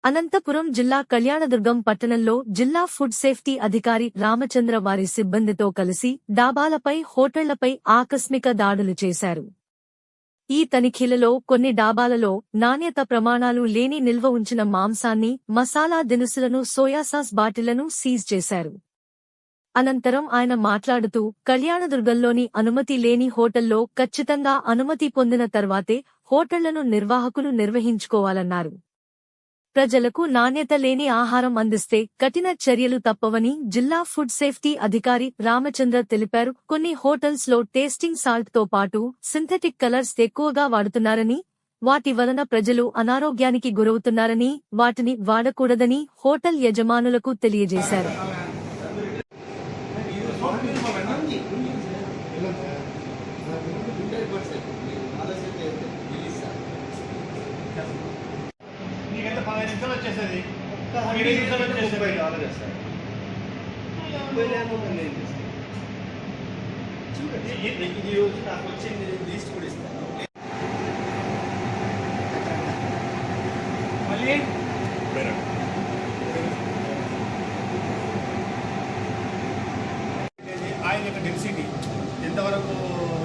అనంతపురం జిల్లా కళ్యాణదుర్గం పట్టణంలో జిల్లా ఫుడ్ సేఫ్టీ అధికారి రామచంద్ర వారి సిబ్బందితో కలిసి డాబాలపై హోటళ్లపై ఆకస్మిక దాడులు చేశారు. ఈ తనిఖీలలో కొన్ని డాబాలలో నాణ్యత ప్రమాణాలు లేని నిల్వ ఉంచిన మాంసాన్ని, మసాలా దినుసులను, సోయాసాస్ బాటిళ్లను సీజ్ చేశారు. అనంతరం ఆయన మాట్లాడుతూ కళ్యాణదుర్గంలోని అనుమతి లేని హోటల్లో ఖచ్చితంగా అనుమతి పొందిన తర్వాతే హోటళ్లను నిర్వాహకులు నిర్వహించుకోవాలన్నారు. ప్రజలకు నాణ్యత లేని ఆహారం అందిస్తే కఠిన చర్యలు తప్పవని జిల్లా ఫుడ్ సేఫ్టీ అధికారి రామచంద్ర తెలిపారు. కొన్ని హోటల్స్ లో టేస్టింగ్ సాల్ట్ తో పాటు సింథటిక్ కలర్స్ ఎక్కువగా వాడుతున్నారని, వాటి వలన ప్రజలు అనారోగ్యానికి గురవుతున్నారని, వాటిని వాడకూడదని హోటల్ యజమానులకు తెలియజేశారు. నీకైతే 15 నిమిషాలు వచ్చేసేది, 20 నిమిషాలు వచ్చేసేది. ఈ రోజు నాకు వచ్చింది లిస్ట్ కూడా ఇస్తాను. మళ్ళీ ఆయిల్ యొక్క డెన్సిటీ ఎంతవరకు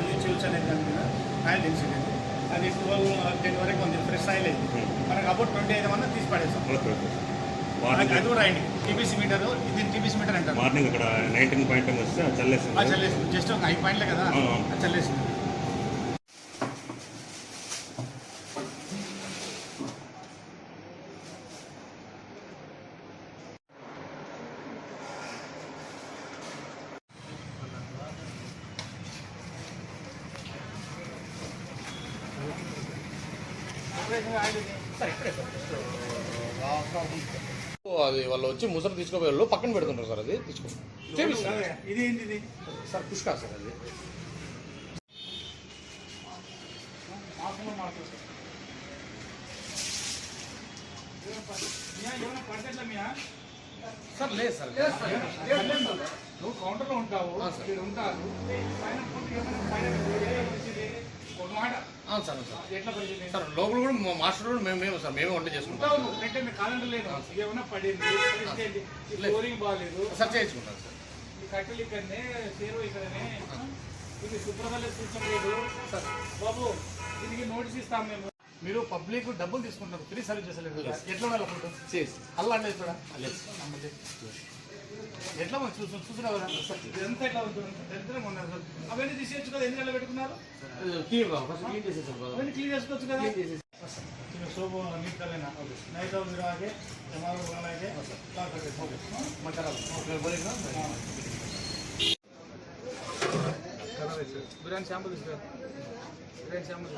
యూజ్ చేయొచ్చు అనేది దాని మీద ఆయిల్ డెన్సిటీ అది 12-10 వరకు ఉంది. ఫ్రెష్ ఆయిల్ అయింది మనకు అబౌట్ 25 అన్నా తీసి పడేస్తాం. అది కూడా రాయండి. టీపీసీ మీటర్, ఇది టీపీసీ మీటర్ అంటారు. మార్నింగ్ ఇక్కడ 19 వస్తే చల్లేసింది. జస్ట్ ఒక 5 పాయింట్లే కదా, చల్లేసింది. అది వాళ్ళు వచ్చి ముసరు తీసుకోపోయే వాళ్ళు పక్కన పెడుతుంటారు సార్. అది తీసుకోండి. ఇది ఏంటిది సార్ పుష్కా సార్. అది సార్ లేదు సార్. నువ్వు కౌంటర్లో ఉంటావు, ఉంటారు సార్. ఎట్లా సార్ లోపల కూడా మాస్టర్ కూడా మేము సార్ మేమే వంట చేసుకుంటాం. అంటే మీ కాలంలో లేదు, ఏమన్నా పడింది, ఫ్లోరింగ్ బాగాలేదు సార్ చేయించుకుంటాం సార్. ఈ కట్టెలు ఇక్కడనే, సేరు ఇక్కడనే, ఇది శుభ్రతలో సిస్టమ్ లేదు సార్. బాబు దీనికి నోటీస్ ఇస్తాం మేము. మీరు పబ్లిక్ డబ్బులు తీసుకుంటారు, ఫ్రీ సర్వీస్ చేసలేదు. ఎట్లా ఉండాలి ఫుడ్ చేసి అల్లా అంటే ఇక్కడ ఎట్లా మనం చూసినా కదా ఇదంతా ఎట్లా ఉంటుంది, దరిద్రంగా ఉన్నారు సార్. అవన్నీ తీసేయచ్చు కదా, ఎన్ని నెలలు పెట్టుకున్నారు? అవన్నీ క్లీన్ చేసుకోవచ్చు కదా. సోపు నీట్ కలేనా నైట్ మీరు ఆగే ఆగే బిర్యానీ శాంపుల్ తీసుకురా. బిర్యానీ శాంపుల్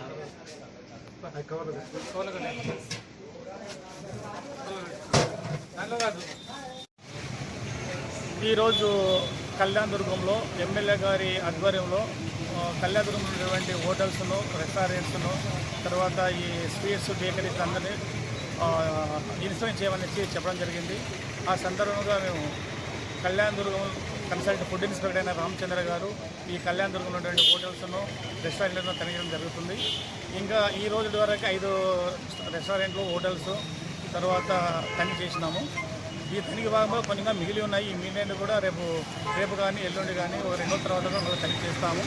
దాంట్లో కాదు. ఈరోజు కళ్యాణదుర్గంలో ఎమ్మెల్యే గారి ఆధ్వర్యంలో కళ్యాణదుర్గంలో ఉన్నటువంటి హోటల్స్ను, రెస్టారెంట్స్ను, తర్వాత ఈ స్వీట్స్, బేకరీస్ అందరినీ ఇన్స్పెక్ట్ చేయమని చెప్పడం జరిగింది. ఆ సందర్భంగా మేము కళ్యాణదుర్గం కన్సల్ట్ ఫుడ్ ఇన్స్పెక్టర్ అయిన రామచంద్ర గారు ఈ కళ్యాణదుర్గంలో ఉన్నటువంటి హోటల్స్ను, రెస్టారెంట్లను తనిఖీ జరుగుతుంది. ఇంకా ఈ రోజు వరకు 5 రెస్టారెంట్లు, హోటల్స్ తర్వాత తనిఖీ చేసినాము. ఈ తనిఖీ భాగంలో కొన్ని మిగిలి ఉన్నాయి. ఈ మిగిలిన కూడా రేపు కానీ ఎల్లుండి కానీ 2 రోజుల తర్వాత కూడా తనిఖీ చేస్తాము.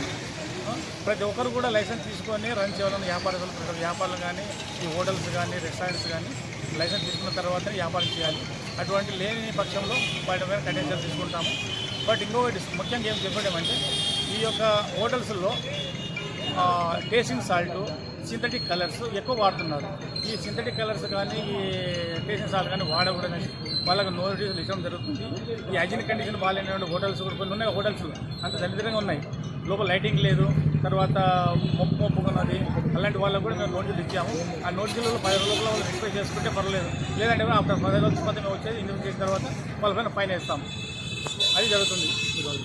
ప్రతి ఒక్కరు కూడా లైసెన్స్ తీసుకొని రన్ చేయాలని వ్యాపారాలు కానీ, ఈ హోటల్స్ కానీ, రెస్టారెంట్స్ కానీ లైసెన్స్ తీసుకున్న తర్వాత వ్యాపారం చేయాలి. అటువంటి లేని పక్షంలో వాటి మీద కంటెన్షన్ తీసుకుంటాము. బట్ ఇంకొకటి ముఖ్యంగా ఏం చెప్పడమంటే ఈ యొక్క హోటల్స్లో టేస్టింగ్ సాల్ట్, సింథటిక్ కలర్స్ ఎక్కువ వాడుతున్నారు. ఈ సింథటిక్ కలర్స్ కానీ, ఈ టేస్టింగ్ సాల్ట్ కానీ వాడకూడదని వాళ్ళకు నోటీసులు ఇవ్వడం జరుగుతుంది. ఈ హైజీనిక్ కండిషన్ బాగాలేనటువంటి హోటల్స్ కూడా కొన్ని ఉన్నాయి. హోటల్స్ అంత దరిద్రంగా ఉన్నాయి, లోపల లైటింగ్ లేదు, తర్వాత మొప్పుగా ఉన్నది. అలాంటి వాళ్ళకు కూడా మేము నోటీసులు ఇచ్చాము. ఆ నోటీసులలో 10 రోజుల వాళ్ళు రిక్వెస్ట్ చేసుకుంటే పర్లేదు, లేదంటే ఆఫ్టర్ 10 రోజుల తర్వాత మేము వచ్చేది ఇన్వెస్ట్ చేసిన తర్వాత వాళ్ళపైన ఫైన్ వేస్తాము. అది జరుగుతుంది ఈరోజు.